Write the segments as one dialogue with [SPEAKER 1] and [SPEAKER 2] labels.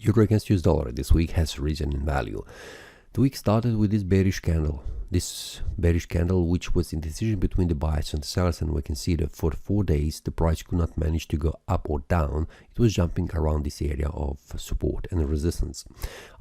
[SPEAKER 1] Euro against US dollar this week has risen in value. The week started with this bearish candle, which was indecision between the buyers and the sellers, and we can see that for 4 days the price could not manage to go up or down. It was jumping around this area of support and resistance.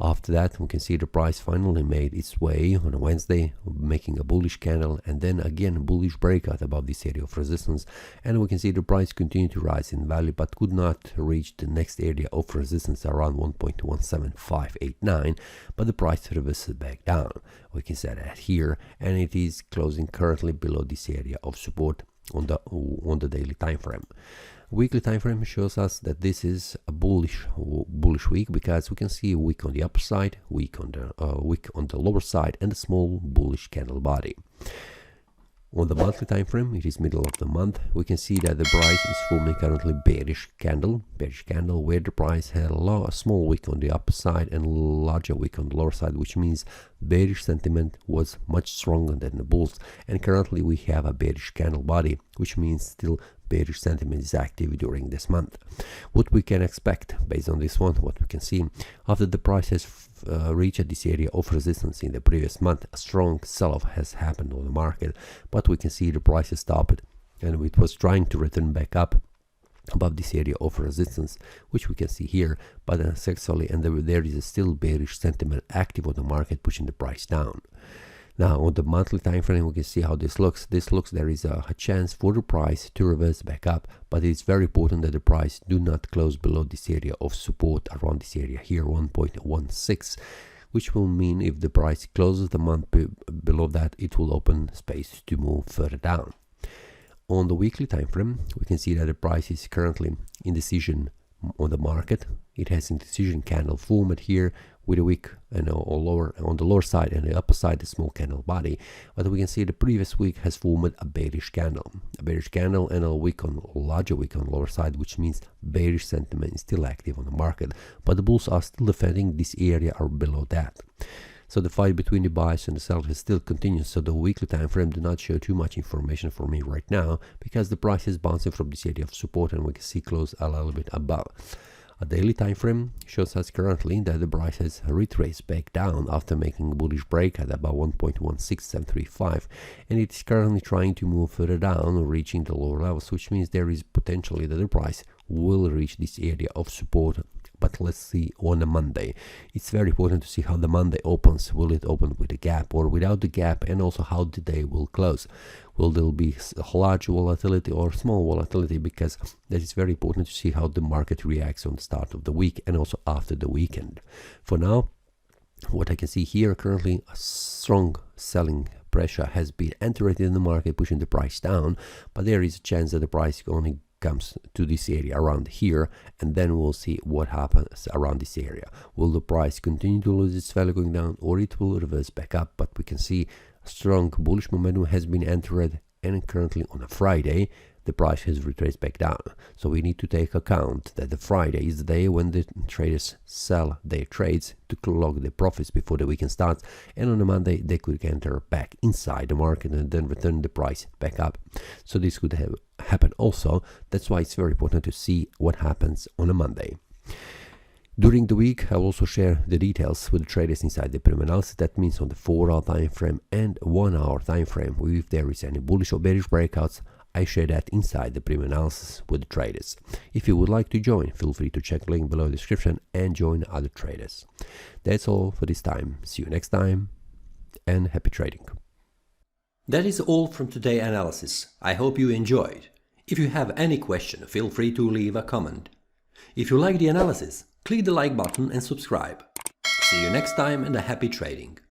[SPEAKER 1] After that, we can see the price finally made its way on a Wednesday, making a bullish candle, and then again a bullish breakout above this area of resistance, and we can see the price continued to rise in value but could not reach the next area of resistance around 1.17589, but the price reversed back down. We can see that here, and it is closing currently below this area of support on the daily time frame. Weekly time frame shows us that this is a bullish week, because we can see a week on the upper side, week on the lower side, and a small bullish candle body. On the monthly time frame, it is middle of the month, we can see that the price is forming currently bearish candle, where the price had a small wick on the upper side and larger wick on the lower side, which means bearish sentiment was much stronger than the bulls, and currently we have a bearish candle body, which means still bearish sentiment is active during this month. What we can expect based on this one, what we can see after the price has reached this area of resistance in the previous month, a strong sell-off has happened on the market, but we can see the price has stopped and it was trying to return back up above this area of resistance, which we can see here, but unsuccessfully, and there is a still bearish sentiment active on the market, pushing the price down. Now on the monthly time frame, we can see how this looks. There is a chance for the price to reverse back up, but it's very important that the price do not close below this area of support around this area here, 1.16, which will mean if the price closes the month below that, it will open space to move further down. On the weekly time frame, we can see that the price is currently indecision on the market. It has indecision candle formed here with a wick on the lower side, and the upper side a small candle body, but we can see the previous week has formed a bearish candle and a larger wick on the lower side, which means bearish sentiment is still active on the market, but the bulls are still defending this area or below that. So the fight between the buyers and the sellers still continues. So the weekly time frame do not show too much information for me right now, because the price is bouncing from this area of support, and we can see close a little bit above. A daily time frame shows us currently that the price has retraced back down after making a bullish break at about 1.16735, and it is currently trying to move further down, reaching the lower levels, which means there is potentially that the price will reach this area of support. But let's see on a Monday. It's very important to see how the Monday opens. Will it open with a gap or without the gap, and also how the day will close. Will there be large volatility or small volatility, because that is very important to see how the market reacts on the start of the week and also after the weekend. For now, what I can see here currently, a strong selling pressure has been entered in the market, pushing the price down, but there is a chance that the price only comes to this area around here, and then we'll see what happens around this area. Will the price continue to lose its value going down, or it will reverse back up? But we can see a strong bullish momentum has been entered, and currently on a Friday the price has retraced back down. So we need to take account that the Friday is the day when the traders sell their trades to log their profits before the weekend starts, and on a Monday they could enter back inside the market and then return the price back up. So this could happen also. That's why it's very important to see what happens on a Monday. During the week, I'll also share the details with the traders inside the premium analysis. That means on the 4-hour time frame and 1-hour time frame. If there is any bullish or bearish breakouts, I share that inside the premium analysis with the traders. If you would like to join, feel free to check the link below in the description and join other traders. That's all for this time. See you next time, and happy trading.
[SPEAKER 2] That is all from today's analysis. I hope you enjoyed. If you have any question, feel free to leave a comment. If you like the analysis, click the like button and subscribe. See you next time, and a happy trading.